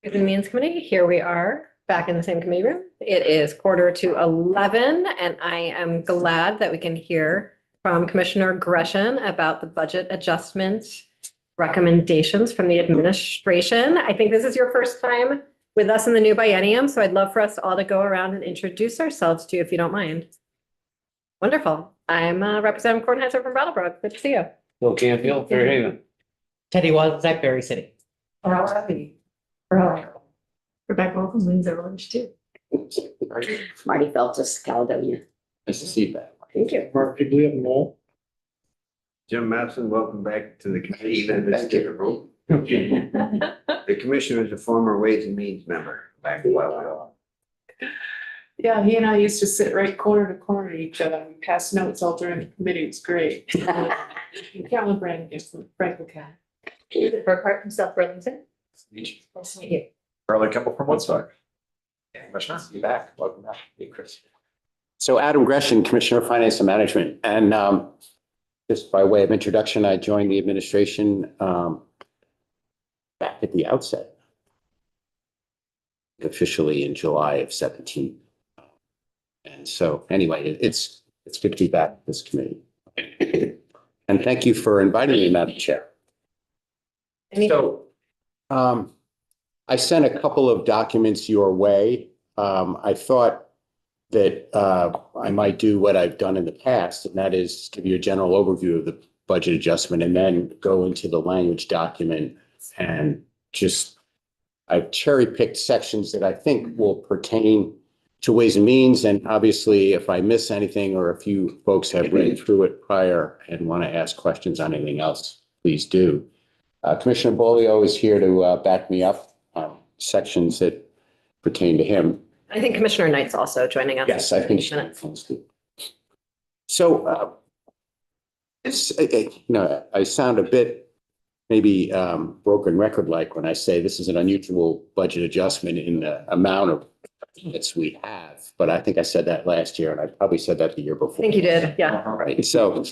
The Means Committee, here we are back in the same committee room. It is 11:15, and I am glad that we can hear from Commissioner Gresham about the budget adjustment recommendations from the administration. I think this is your first time with us in the new biennium, so I'd love for us all to go around and introduce ourselves to you if you don't mind. Wonderful. I'm Representative Kornheiser from Brattleboro. Good to see you. Bill Canfield, Fairhaven. Teddy Wozniak, Berry City. Rebecca Wilson, Windsor Orange too. Marty Feltus, Caledonia. Nice to see you back. Thank you. Mark Pigley up Mole. Jim Matson, welcome back to the committee, even in this different room. The commissioner is a former Ways and Means member back a while ago. Yeah, he and I used to sit right corner to corner of each other and pass notes all during the committee. It was great. Carolyn Brannigan from Franklin County. Burkhart from South Burlington. Nice to meet you. Charlie Kemble from Woodstock. Commissioner, you back. Welcome back. Hey, Chris. So Adam Gresham, Commissioner of Finance and Management. And just by way of introduction, I joined the administration back at the outset, officially in July of 17. And so anyway, it's good to be back at this committee. And thank you for inviting me, Madam Chair. So I sent a couple of documents your way. I thought that I might do what I've done in the past, and that is give you a general overview of the budget adjustment and then go into the language document and just I've cherry picked sections that I think will pertain to Ways and Means. And obviously, if I miss anything or if you folks have read through it prior and want to ask questions on anything else, please do. Commissioner Bolio is here to back me up on sections that pertain to him. I think Commissioner Knight's also joining us. Yes, I think she is. So, I sound a bit maybe broken record like when I say this is an unusual budget adjustment in the amount of units we have. But I think I said that last year, and I probably said that the year before. I think you did, yeah. Right. So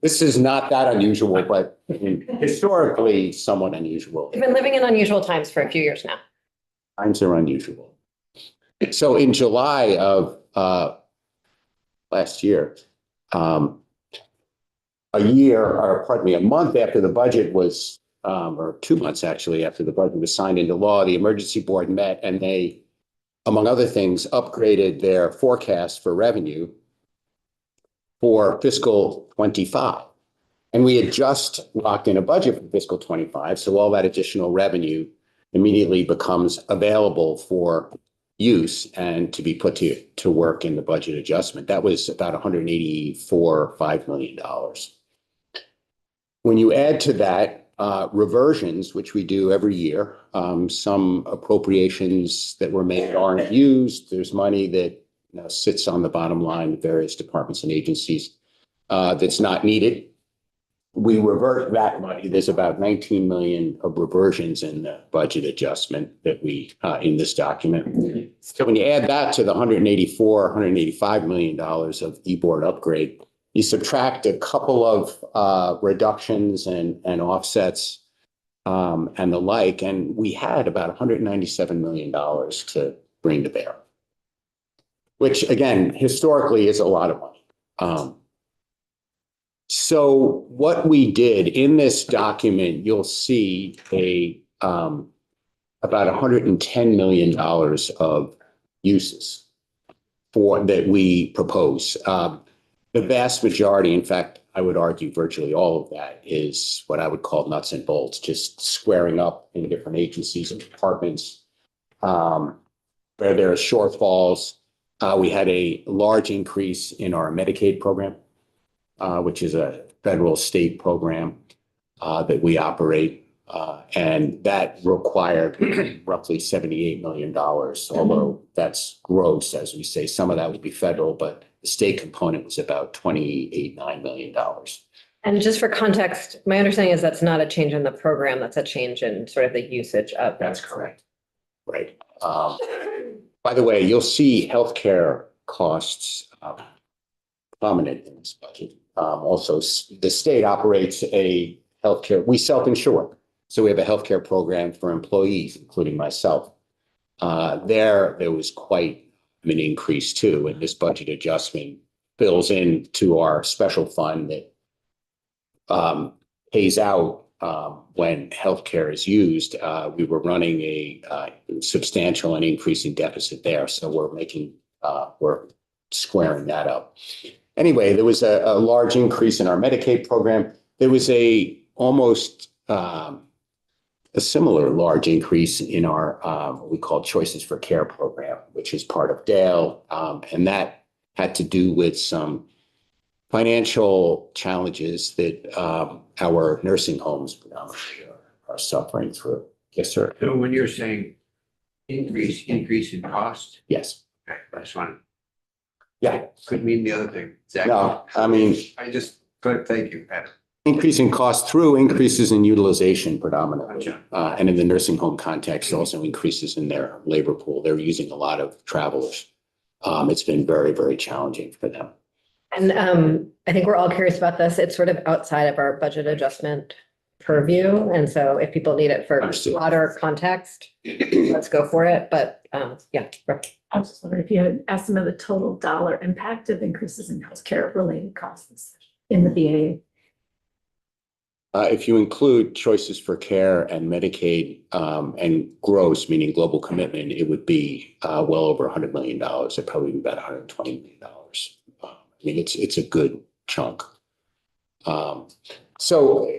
this is not that unusual, but historically somewhat unusual. We've been living in unusual times for a few years now. Times are unusual. So in July of last year, a month after the budget was, or 2 months actually after the budget was signed into law, the emergency board met and they, among other things, upgraded their forecast for revenue for fiscal 25. And we had just locked in a budget for fiscal 25. So all that additional revenue immediately becomes available for use and to be put to work in the budget adjustment. That was about $184.5 million. When you add to that reversions, which we do every year, some appropriations that were made aren't used. There's money that sits on the bottom line of various departments and agencies that's not needed. We revert that money. There's about 19 million of reversions in the budget adjustment that we in this document. So when you add that to the $185 million of e-board upgrade, you subtract a couple of reductions and offsets and the like, and we had about $197 million to bring to bear, which again, historically is a lot of money. So what we did in this document, you'll see about $110 million of uses that we propose. The vast majority, in fact, I would argue virtually all of that is what I would call nuts and bolts, just squaring up in different agencies and departments where there are shortfalls. We had a large increase in our Medicaid program, which is a federal state program that we operate. And that required roughly $78 million, although that's gross, as we say. Some of that would be federal, but the state component was about $28.9 million. And just for context, my understanding is that's not a change in the program, that's a change in sort of the usage of. That's correct. Right. By the way, you'll see healthcare costs prominent in this budget. Also, the state operates a healthcare, we self-insure. So we have a healthcare program for employees, including myself. There was quite an increase too, and this budget adjustment fills into our special fund that pays out when healthcare is used. We were running a substantial and increasing deficit there, so we're squaring that up. Anyway, there was a large increase in our Medicaid program. There was almost a similar large increase in our what we call Choices for Care program, which is part of Dale, and that had to do with some financial challenges that our nursing homes are suffering through. Yes, sir. So when you're saying increase in cost, Yes. okay, that's one. Yeah. Could mean the other thing. Exactly. No, I mean, Thank you, Pat. increasing costs through increases in utilization predominantly. Gotcha. And in the nursing home context, also increases in their labor pool. They're using a lot of travelers. It's been very, very challenging for them. And I think we're all curious about this. It's sort of outside of our budget adjustment purview. And so if people need it for Understood. broader context, let's go for it. But yeah. I was just wondering if you had an estimate of the total dollar impact of increases in healthcare related costs in the VA. If you include Choices for Care and Medicaid and gross, meaning global commitment, it would be well over $100 million. It'd probably be about $120 million. I mean, it's a good chunk. So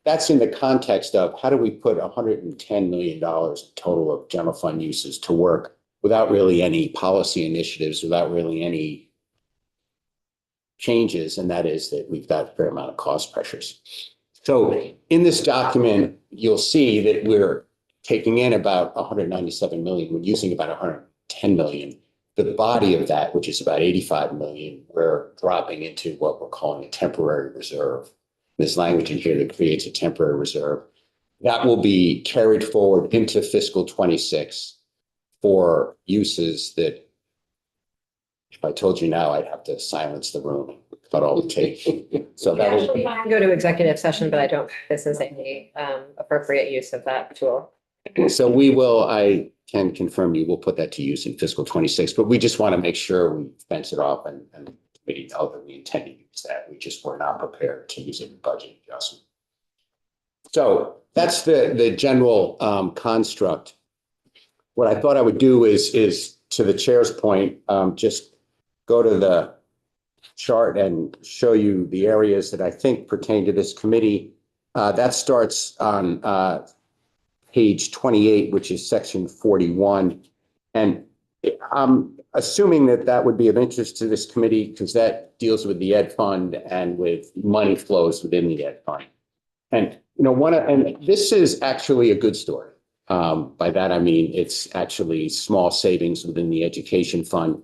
that's in the context of how do we put $110 million total of general fund uses to work without really any policy initiatives, without really any changes, and that is that we've got a fair amount of cost pressures. So in this document, you'll see that we're taking in about 197 million, we're using about 110 million. The body of that, which is about 85 million, we're dropping into what we're calling a temporary reserve. There's language in here that creates a temporary reserve. That will be carried forward into fiscal 26 for uses that, if I told you now, I'd have to silence the room, but all it takes. So that Actually, will I can go to executive session, but I don't, this is a appropriate use of that tool. so we will, I can confirm you, we'll put that to use in fiscal 26, but we just want to make sure we fence it off and the committee know that we intend to use that. We just were not prepared to use it in budget adjustment. So that's the general construct. What I thought I would do is to the chair's point, just go to the chart and show you the areas that I think pertain to this committee. That starts on page 28, which is section 41. And I'm assuming that that would be of interest to this committee because that deals with the Ed Fund and with money flows within the Ed Fund. And, you know, and this is actually a good story. By that, I mean, it's actually small savings within the education fund.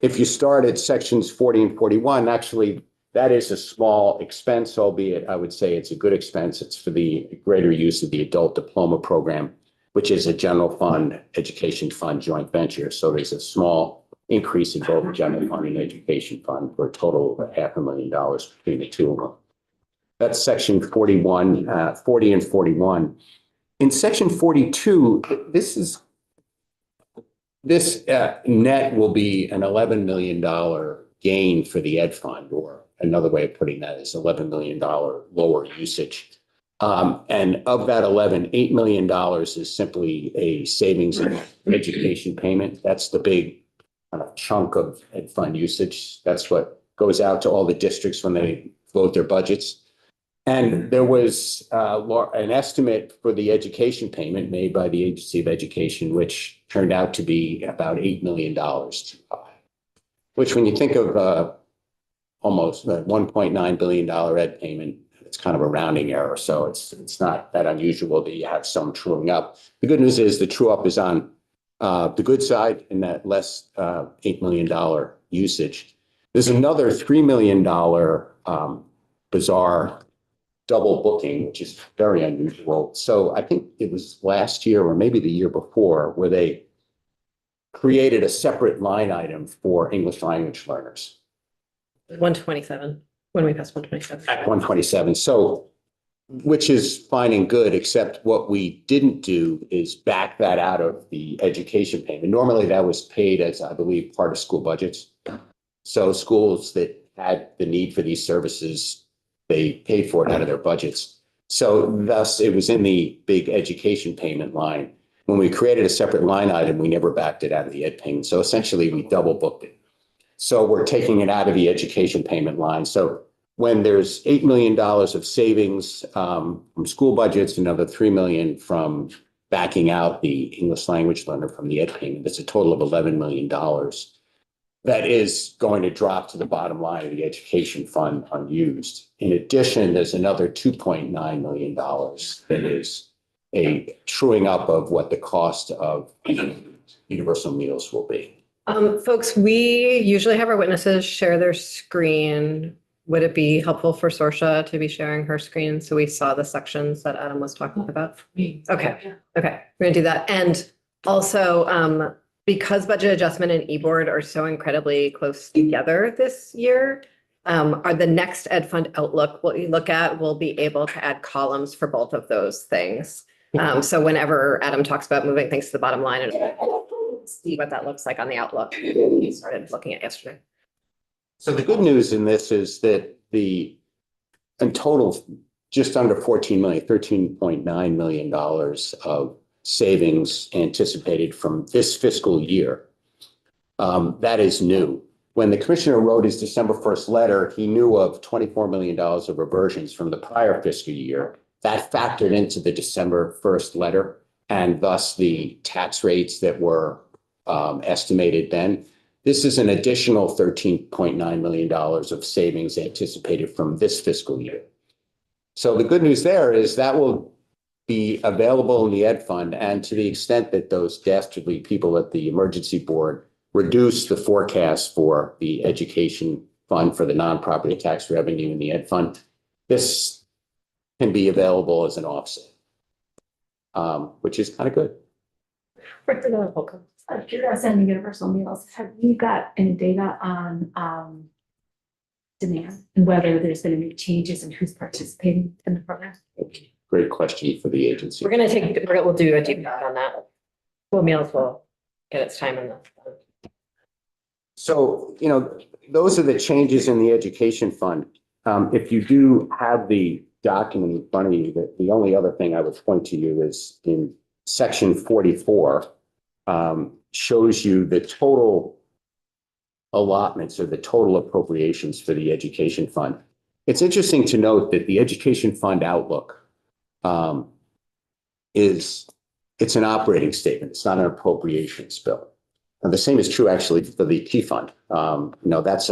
If you start at sections 40 and 41, actually, that is a small expense, albeit I would say it's a good expense. It's for the greater use of the adult diploma program, which is a general fund, education fund joint venture. So there's a small increase in both general fund and education fund for a total of $500,000 between the two of them. That's section 41, 40 and 41. In section 42, this net will be an $11 million gain for the Ed Fund, or another way of putting that is $11 million lower usage. And of that 11, $8 million is simply a savings in education payment. That's the big kind of chunk of Ed Fund usage. That's what goes out to all the districts when they vote their budgets. And there was an estimate for the education payment made by the Agency of Education, which turned out to be about $8 million, which when you think of almost $1.9 billion Ed payment, it's kind of a rounding error. So it's not that unusual that you have some truing up. The good news is the true up is on the good side in that less $8 million usage. There's another $3 million bizarre double booking, which is very unusual. So I think it was last year or maybe the year before where they created a separate line item for English language learners. 127, when we passed 127. At 127. So which is fine and good, except what we didn't do is back that out of the education payment. Normally that was paid as, I believe, part of school budgets. So schools that had the need for these services, they paid for it out of their budgets. So thus it was in the big education payment line. When we created a separate line item, we never backed it out of the ed payment. So essentially we double booked it. So we're taking it out of the education payment line. So when there's $8 million of savings from school budgets, another $3 million from backing out the English language learner from the ed payment, that's a total of $11 million. That is going to drop to the bottom line of the education fund unused. In addition, there's another $2.9 million that is a truing up of what the cost of universal meals will be. Folks, we usually have our witnesses share their screen. Would it be helpful for Sorsha to be sharing her screen so we saw the sections that Adam was talking about? Me. Okay, okay, we're gonna do that. And also, because budget adjustment and e-board are so incredibly close together this year, are the next Ed Fund Outlook, what we look at, we'll be able to add columns for both of those things. So whenever Adam talks about moving things to the bottom line and see what that looks like on the Outlook, he started looking at yesterday. So the good news in this is that in total, just under 14 million, $13.9 million of savings anticipated from this fiscal year. That is new. When the commissioner wrote his December 1st letter, he knew of $24 million of reversions from the prior fiscal year. That factored into the December 1st letter, and thus the tax rates that were estimated then. This is an additional $13.9 million of savings anticipated from this fiscal year. So the good news there is that will be available in the Ed Fund, and to the extent that those dastardly people at the emergency board reduce the forecast for the education fund for the non-property tax revenue in the Ed Fund, this can be available as an offset, which is kind of good. Out of curiosity on universal meals, have you got any data on demand and whether there's been any changes in who's participating in the program? Great question for the agency. We'll do a deep dive on that. School meals will get its time in the. So, those are the changes in the education fund. If you do have the document in front of you, the only other thing I would point to you is in section 44, shows you the total allotments or the total appropriations for the education fund. It's interesting to note that the education fund outlook it's an operating statement. It's not an appropriations bill. And the same is true actually for the T fund. That's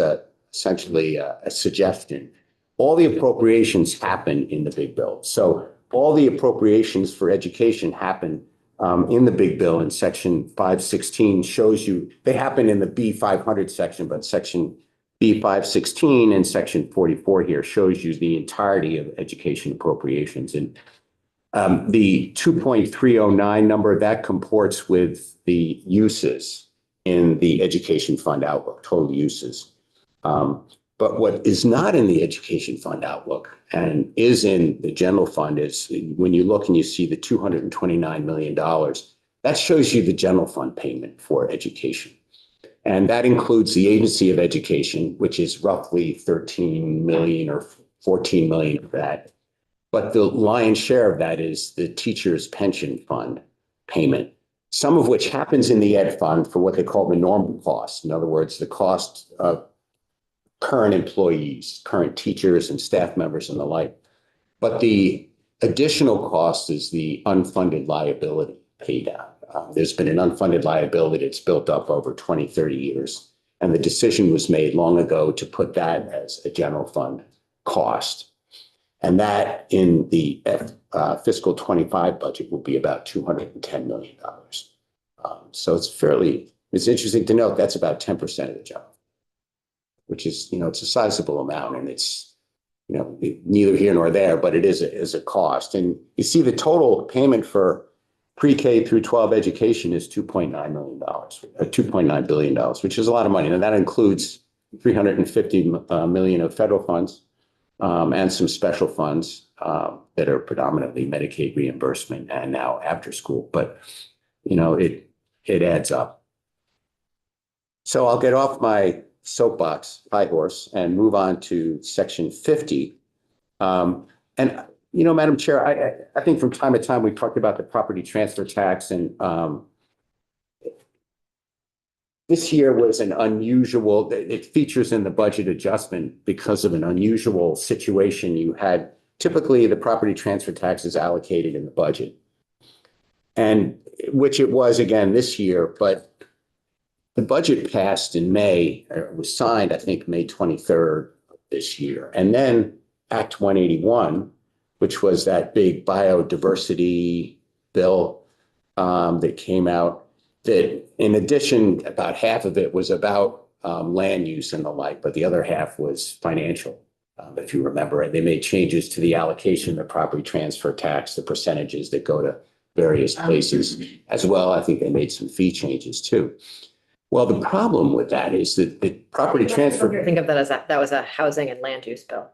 essentially a suggestion. All the appropriations happen in the big bill. So all the appropriations for education happen in the big bill, in section 516 shows you, they happen in the B500 section, but section B516 and section 44 here shows you the entirety of education appropriations. And the 2.309 number, that comports with the uses in the education fund outlook, total uses. But what is not in the education fund outlook and is in the general fund is when you look and you see the $229 million, that shows you the general fund payment for education. And that includes the Agency of Education, which is roughly 13 million or 14 million of that. But the lion's share of that is the teacher's pension fund payment, some of which happens in the Ed Fund for what they call the normal costs. In other words, the cost of current employees, current teachers and staff members and the like. But the additional cost is the unfunded liability paid out. There's been an unfunded liability that's built up over 20, 30 years. And the decision was made long ago to put that as a general fund cost. And that in the fiscal 25 budget will be about $210 million. So it's interesting to note that's about 10% of the job, which is, it's a sizable amount, and it's, neither here nor there, but it is a cost. And you see the total payment for pre-K through 12 education is $2.9 million, $2.9 billion, which is a lot of money. And that includes $350 million of federal funds and some special funds. that are predominantly Medicaid reimbursement and now after school. But, you know, it adds up. So I'll get off my soapbox, high horse, and move on to section 50. And, you know, Madam Chair, I think from time to time, we talked about the property transfer tax, and this year was an unusual, it features in the budget adjustment because of an unusual situation. You had, typically the property transfer tax is allocated in the budget, and which it was again this year, but the budget passed in May, or was signed, I think, May 23rd of this year. And then Act 181, which was that big biodiversity bill that came out, that in addition, about half of it was about land use and the like, but the other half was financial. If you remember, they made changes to the allocation of property transfer tax, the percentages that go to various places as well. I think they made some fee changes too. Well, the problem with that is that the property transfer. Think of that as that was a housing and land use bill.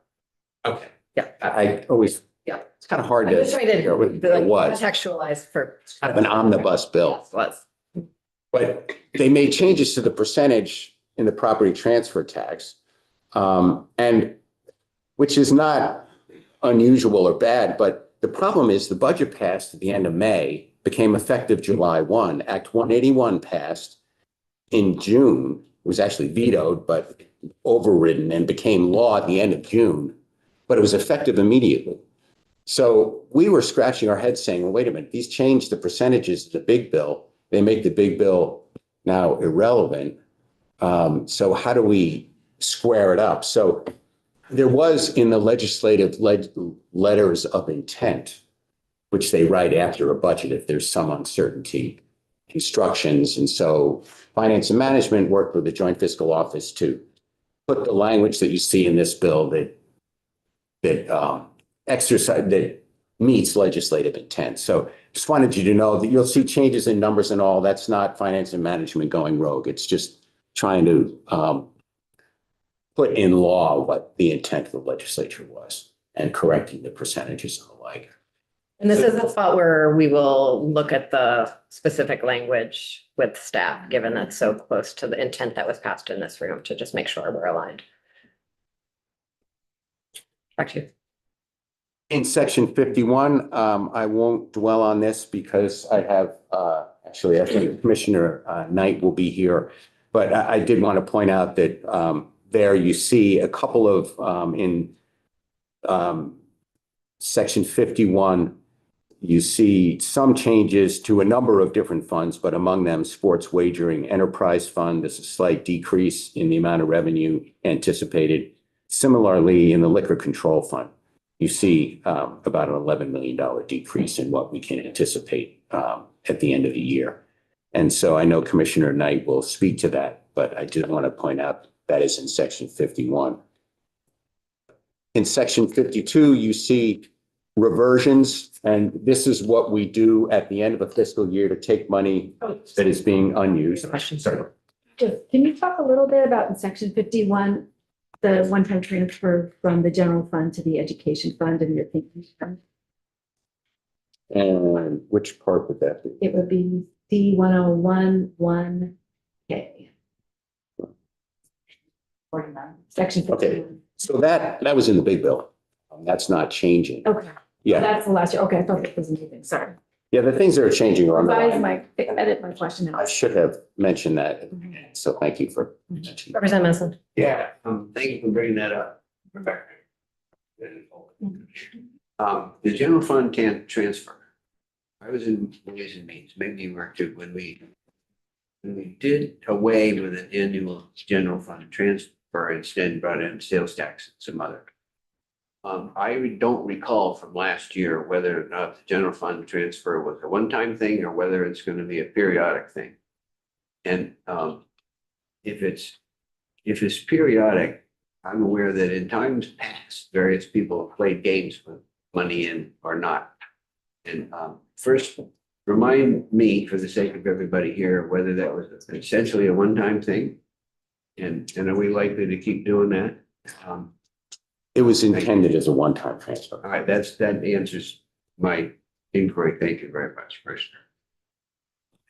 Okay. Yeah. I always, Yeah. it's kind of hard I'm to just trying to figure out what it was. contextualize for. Kind of an omnibus bill. Yes, was. But they made changes to the percentage in the property transfer tax. And which is not unusual or bad, but the problem is the budget passed at the end of May, became effective July 1. Act 181 passed in June, was actually vetoed, but overridden and became law at the end of June, but it was effective immediately. So we were scratching our heads saying, well, wait a minute, these changed the percentages of the big bill. They make the big bill now irrelevant. So how do we square it up? So there was in the legislative letters of intent, which they write after a budget if there's some uncertainty, instructions. And so Finance and Management worked with the Joint Fiscal Office to put the language that you see in this bill that meets legislative intent. So just wanted you to know that you'll see changes in numbers and all. That's not Finance and Management going rogue. It's just trying to put in law what the intent of the legislature was and correcting the percentages and the like. And this is a spot where we will look at the specific language with staff, given that's so close to the intent that was passed in this room, to just make sure we're aligned. Back to you. In section 51, I won't dwell on this because I have, actually, I think Commissioner Knight will be here. But I did want to point out that there you see a couple of, in section 51, you see some changes to a number of different funds, but among them, Sports Wagering Enterprise Fund. There's a slight decrease in the amount of revenue anticipated. Similarly, in the Liquor Control Fund, you see about an $11 million decrease in what we can anticipate at the end of the year. And so I know Commissioner Knight will speak to that, but I did want to point out that is in section 51. In section 52, you see reversions, and this is what we do at the end of a fiscal year to take money that is being unused. Question. Sorry. Can you talk a little bit about in section 51, the one-time transfer from the general fund to the education fund and your thinking? And which part would that be? It would be D1011K. 49, section 51. So that was in the big bill. That's not changing. Okay, Yeah, that's the last year. Okay, I thought it was anything. Sorry. yeah, the things that are changing are Revise underlined. edit my question I out. should have mentioned that. So thank you for mentioning. Representative Menson. Yeah, thank you for bringing that up. The general fund can't transfer. I was in Ways and Means, maybe you were too, when we did away with an annual general fund transfer, instead brought in sales tax and some other. I don't recall from last year whether or not the general fund transfer was a one-time thing or whether it's going to be a periodic thing. And if it's periodic, I'm aware that in times past, various people have played games with money in or not. And first, remind me, for the sake of everybody here, whether that was essentially a one-time thing. And are we likely to keep doing that? It was intended as a one-time transfer. All right, that answers my inquiry. Thank you very much, Commissioner.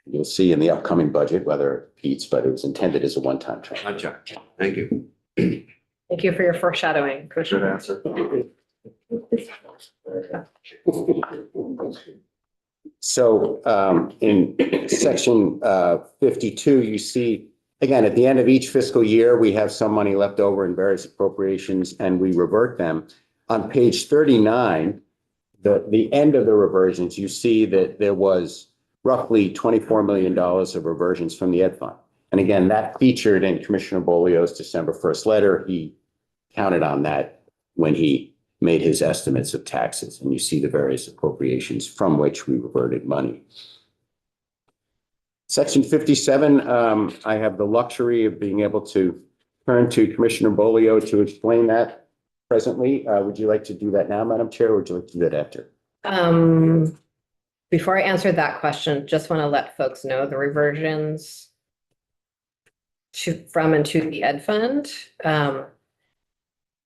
You'll see in the upcoming budget whether it repeats, but it was intended as a one-time transfer. Gotcha. Thank you. Thank you for your foreshadowing, Good Commissioner. answer. So in section 52, you see, again, at the end of each fiscal year, we have some money left over in various appropriations and we revert them. On page 39, the end of the reversions, you see that there was roughly $24 million of reversions from the Ed Fund. And again, that featured in Commissioner Bolio's December 1st letter. He counted on that when he made his estimates of taxes, and you see the various appropriations from which we reverted money. Section 57, I have the luxury of being able to turn to Commissioner Bolio to explain that presently. Would you like to do that now, Madam Chair, or would you like to do that after? Before I answer that question, just want to let folks know the reversions from and to the Ed Fund.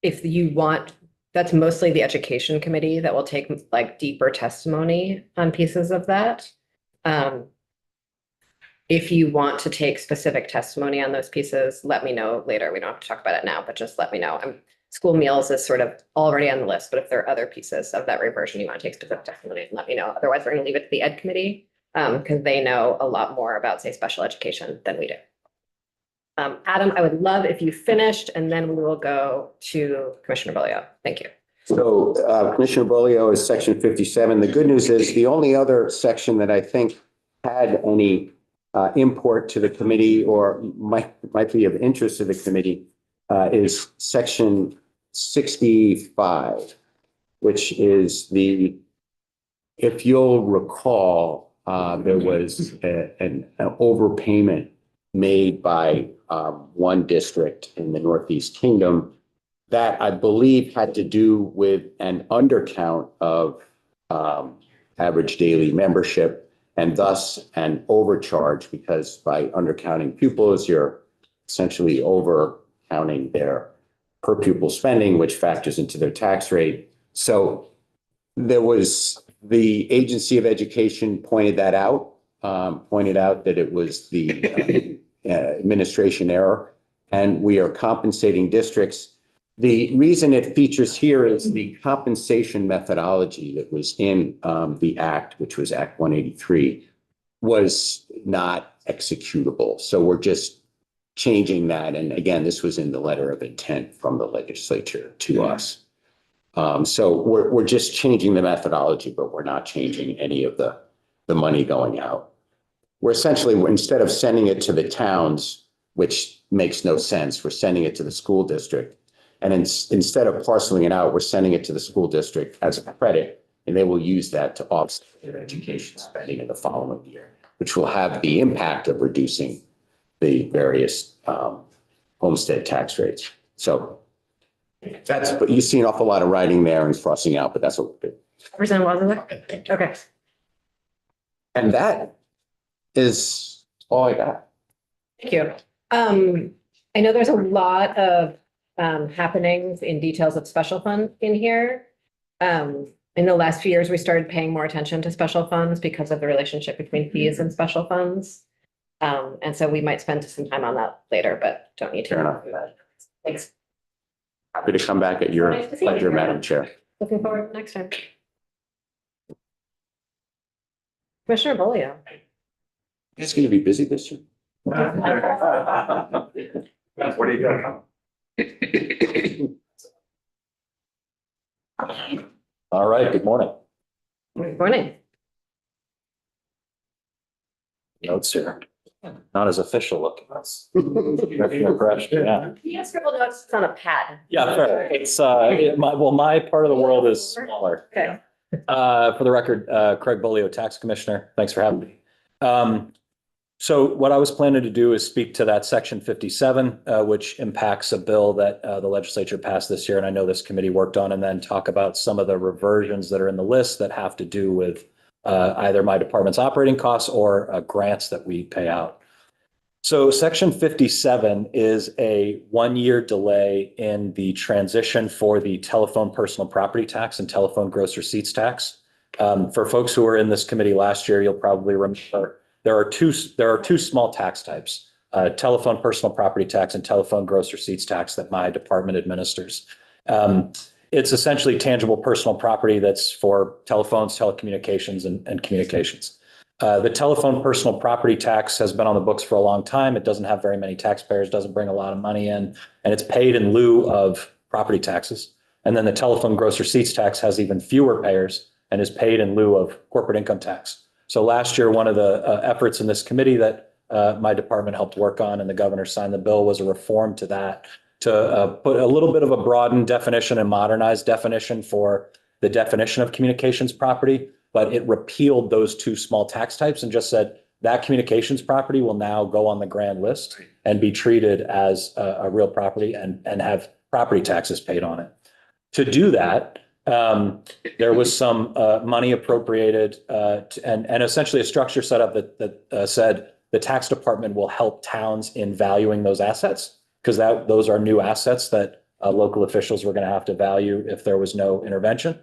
If you want, that's mostly the Education Committee that will take like deeper testimony on pieces of that. If you want to take specific testimony on those pieces, let me know later. We don't have to talk about it now, but just let me know. School meals is sort of already on the list, but if there are other pieces of that reversion you want to take specific testimony, let me know. Otherwise, we're going to leave it to the Ed Committee because they know a lot more about, say, special education than we do. Adam, I would love if you finished, and then we will go to Commissioner Bolio. Thank you. So Commissioner Bolio is section 57. The good news is the only other section that I think had any import to the committee or might be of interest to the committee is section 65, which is if you'll recall, there was an overpayment made by one district in the Northeast Kingdom that I believe had to do with an undercount of average daily membership and thus an overcharge, because by undercounting pupils, you're essentially overcounting their per pupil spending, which factors into their tax rate. So there was the Agency of Education pointed that out, that it was the administration error, and we are compensating districts. The reason it features here is the compensation methodology that was in the Act, which was Act 183, was not executable. So we're just changing that. And again, this was in the letter of intent from the legislature to us. So we're just changing the methodology, but we're not changing any of the money going out. We're essentially, instead of sending it to the towns, which makes no sense, we're sending it to the school district. And instead of parceling it out, we're sending it to the school district as a credit, and they will use that to offset their education spending in the following year, which will have the impact of reducing the various homestead tax rates. So but you see an awful lot of writing there and crossing out, but that's what we do. Representative Wasserman? Okay. And that is all I got. Thank you. I know there's a lot of happenings in details of special fund in here. In the last few years, we started paying more attention to special funds because of the relationship between fees and special funds. And so we might spend some time on that later, but don't need to. Fair enough. Thanks. Happy to come back at your Nice to see you. pleasure, Madam Chair. Looking forward to next time. Commissioner Bolio. It's going to be busy this year. What do you got? All right, good morning. Good morning. Notes here. Not as official looking. That's impression, yeah. You have scribbled notes on a pad. Yeah, fair. It's, my part of the world is smaller. Okay. For the record, Craig Bolio, Tax Commissioner. Thanks for having me. So what I was planning to do is speak to that section 57, which impacts a bill that the legislature passed this year, and I know this committee worked on, and then talk about some of the reversions that are in the list that have to do with either my department's operating costs or grants that we pay out. So section 57 is a 1-year delay in the transition for the telephone personal property tax and telephone gross receipts tax. For folks who were in this committee last year, you'll probably remember there are two small tax types, telephone personal property tax and telephone gross receipts tax that my department administers. It's essentially tangible personal property that's for telephones, telecommunications, and communications. The telephone personal property tax has been on the books for a long time. It doesn't have very many taxpayers, doesn't bring a lot of money in, and it's paid in lieu of property taxes. And then the telephone gross receipts tax has even fewer payers and is paid in lieu of corporate income tax. So last year, one of the efforts in this committee that my department helped work on and the governor signed the bill was a reform to that, to put a little bit of a broadened definition and modernized definition for the definition of communications property. But it repealed those two small tax types and just said that communications property will now go on the grand list and be treated as a real property and have property taxes paid on it. To do that, there was some money appropriated and essentially a structure set up that said the tax department will help towns in valuing those assets, because those are new assets that local officials were going to have to value if there was no intervention.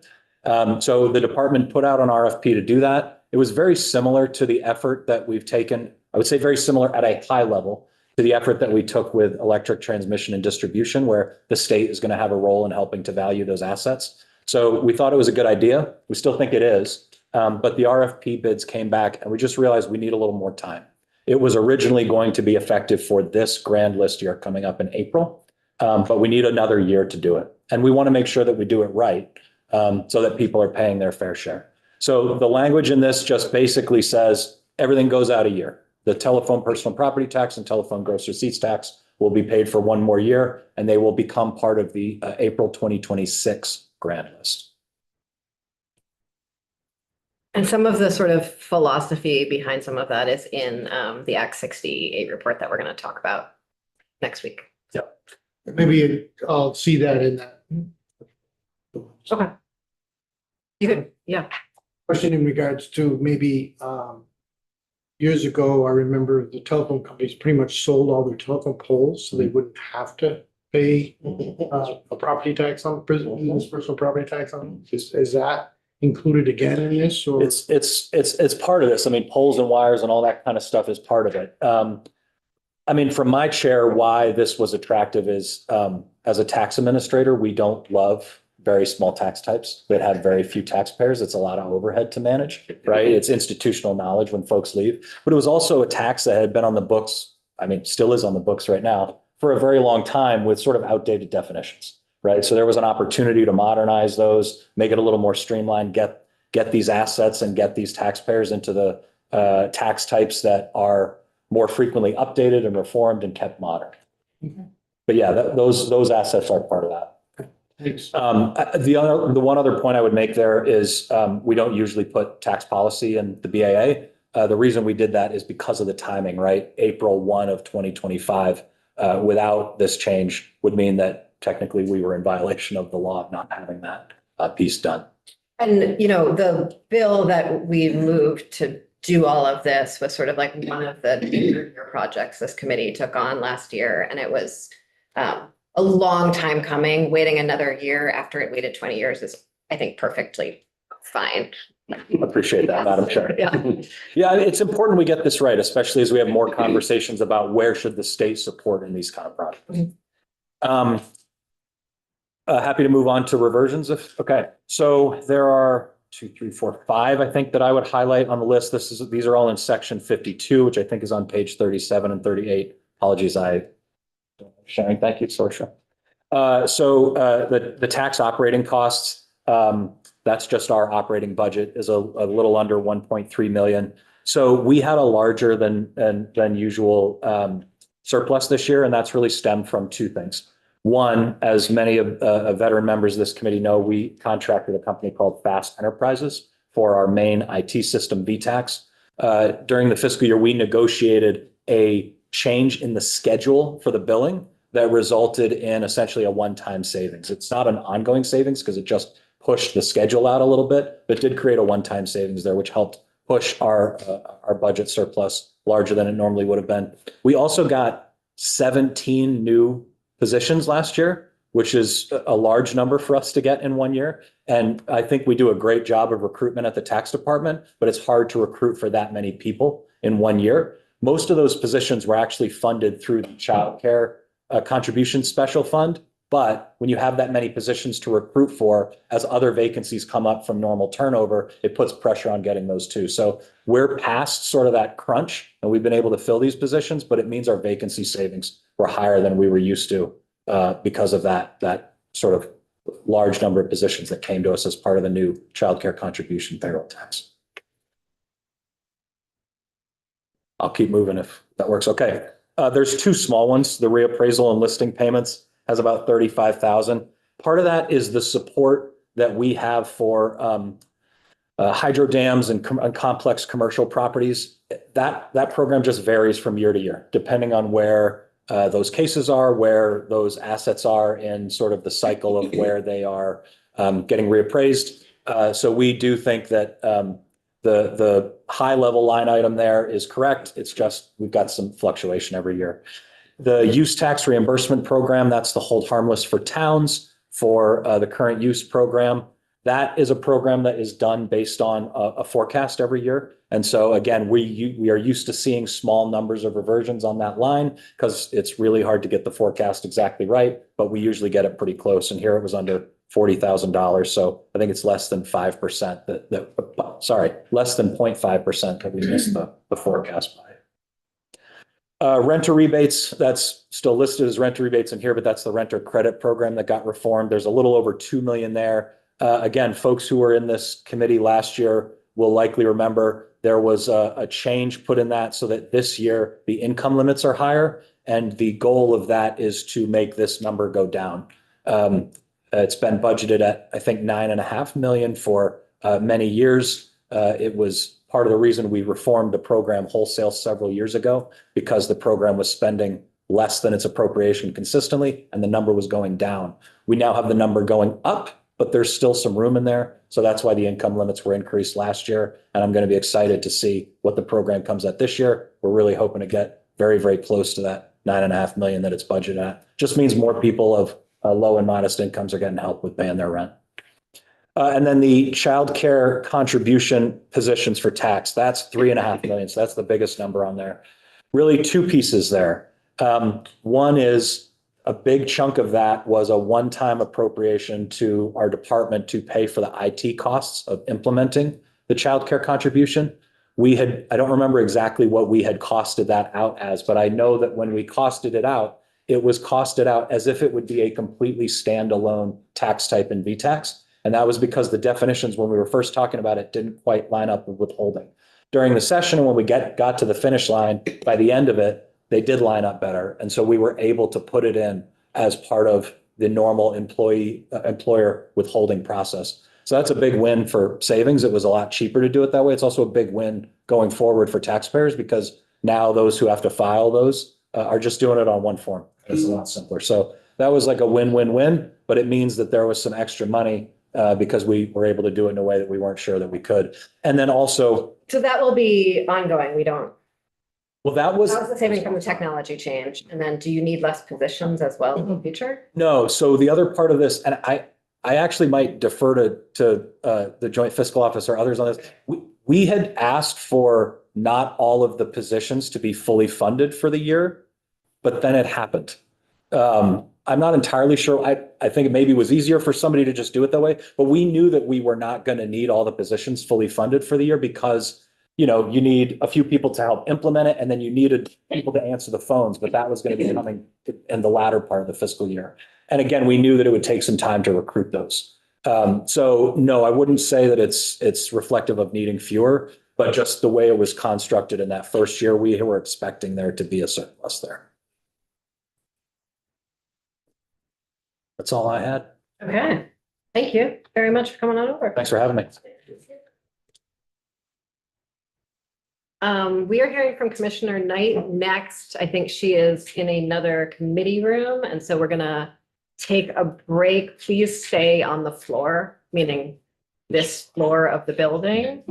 So the department put out an RFP to do that. It was very similar to the effort that we've taken, I would say very similar at a high level to the effort that we took with electric transmission and distribution, where the state is going to have a role in helping to value those assets. So we thought it was a good idea. We still think it is, but the RFP bids came back and we just realized we need a little more time. It was originally going to be effective for this grand list year coming up in April, but we need another year to do it. And we want to make sure that we do it right. So that people are paying their fair share. So the language in this just basically says everything goes out a year. The telephone personal property tax and telephone gross receipts tax will be paid for 1 more year, and they will become part of the April 2026 grand list. And some of the sort of philosophy behind some of that is in the Act 68 report that we're going to talk about next week. Maybe I'll see that in that. Okay. You could, yeah. Question in regards to maybe, years ago, I remember the telephone companies pretty much sold all their telephone poles, so they wouldn't have to pay a property tax on personal property tax on them. Is that included again in this, or? It's part of this. I mean, poles and wires and all that kind of stuff is part of it. I mean, from my chair, why this was attractive is, as a tax administrator, we don't love very small tax types that have very few taxpayers. It's a lot of overhead to manage, right? It's institutional knowledge when folks leave. But it was also a tax that had been on the books, I mean, still is on the books right now, for a very long time with sort of outdated definitions, right? So there was an opportunity to modernize those, make it a little more streamlined, get these assets and get these taxpayers into the tax types that are more frequently updated and reformed and kept modern. But yeah, those assets are part of that. Thanks. The one other point I would make there is we don't usually put tax policy in the BAA. The reason we did that is because of the timing, right? April 1 of 2025, without this change would mean that technically we were in violation of the law of not having that piece done. And, you know, the bill that we moved to do all of this was sort of like one of the bigger projects this committee took on last year. And it was a long time coming. Waiting another year after it waited 20 years is, I think, perfectly fine. Appreciate that, Madam Chair. Yeah. Yeah, it's important we get this right, especially as we have more conversations about where should the state support in these kind of projects. Happy to move on to reversions okay. So there are 2, 3, 4, 5, I think, that I would highlight on the list. These are all in section 52, which I think is on page 37 and 38. Apologies, sharing. Thank you, Sorsha. So the tax operating costs, that's just our operating budget, is a little under 1.3 million. So we had a larger than usual surplus this year, and that's really stemmed from 2 things. One, as many of veteran members of this committee know, we contracted a company called Fast Enterprises for our main IT system, VTax. During the fiscal year, we negotiated a change in the schedule for the billing that resulted in essentially a one-time savings. It's not an ongoing savings because it just pushed the schedule out a little bit, but did create a one-time savings there, which helped push our budget surplus larger than it normally would have been. We also got 17 new positions last year, which is a large number for us to get in 1 year. And I think we do a great job of recruitment at the tax department, but it's hard to recruit for that many people in 1 year. Most of those positions were actually funded through the child care contribution special fund. But when you have that many positions to recruit for, as other vacancies come up from normal turnover, it puts pressure on getting those too. So we're past sort of that crunch and we've been able to fill these positions, but it means our vacancy savings were higher than we were used to because of that sort of large number of positions that came to us as part of the new childcare contribution payroll tax. I'll keep moving if that works. Okay. There's two small ones. The reappraisal and listing payments has about 35,000. Part of that is the support that we have for hydro dams and complex commercial properties. That program just varies from year to year, depending on where those cases are, where those assets are in sort of the cycle of where they are getting reappraised. So we do think that the high level line item there is correct. It's just we've got some fluctuation every year. The use tax reimbursement program, that's the hold harmless for towns for the current use program. That is a program that is done based on a forecast every year. And so again, we are used to seeing small numbers of reversions on that line because it's really hard to get the forecast exactly right, but we usually get it pretty close. And here it was under $40,000. So I think it's less than 5% less than 0.5% that we missed the forecast by. Renter rebates, that's still listed as renter rebates in here, but that's the renter credit program that got reformed. There's a little over 2 million there. Again, folks who were in this committee last year will likely remember there was a change put in that so that this year the income limits are higher. And the goal of that is to make this number go down. It's been budgeted at, I think, 9.5 million for many years. It was part of the reason we reformed the program wholesale several years ago, because the program was spending less than its appropriation consistently, and the number was going down. We now have the number going up, but there's still some room in there. So that's why the income limits were increased last year. And I'm going to be excited to see what the program comes at this year. We're really hoping to get very, very close to that 9.5 million that it's budgeted at. Just means more people of low and modest incomes are getting help with paying their rent. And then the child care contribution positions for tax, that's 3.5 million. So that's the biggest number on there. Really two pieces there. One is a big chunk of that was a one-time appropriation to our department to pay for the IT costs of implementing the child care contribution. I don't remember exactly what we had costed that out as, but I know that when we costed it out, it was costed out as if it would be a completely standalone tax type in VTax. And that was because the definitions when we were first talking about it didn't quite line up with withholding. During the session, when we got to the finish line, by the end of it, they did line up better. And so we were able to put it in as part of the normal employer withholding process. So that's a big win for savings. It was a lot cheaper to do it that way. It's also a big win going forward for taxpayers because now those who have to file those are just doing it on one form. It's a lot simpler. So that was like a win-win-win, but it means that there was some extra money because we were able to do it in a way that we weren't sure that we could. And then also. So that will be ongoing. Well, that was the saving from the technology change. And then do you need less positions as well in the future? No. So the other part of this, and I actually might defer to the Joint Fiscal Office or others on this. We had asked for not all of the positions to be fully funded for the year, but then it happened. I'm not entirely sure. I think it maybe was easier for somebody to just do it that way, but we knew that we were not going to need all the positions fully funded for the year because, you know, you need a few people to help implement it, and then you needed people to answer the phones, but that was going to be coming in the latter part of the fiscal year. And again, we knew that it would take some time to recruit those. So no, I wouldn't say that it's reflective of needing fewer, but just the way it was constructed in that first year, we were expecting there to be a surplus there. That's all I had. Okay. Thank you very much for coming on over. Thanks for having me. We are hearing from Commissioner Knight next. I think she is in another committee room. And so we're going to take a break. Please stay on the floor, meaning this floor of the building.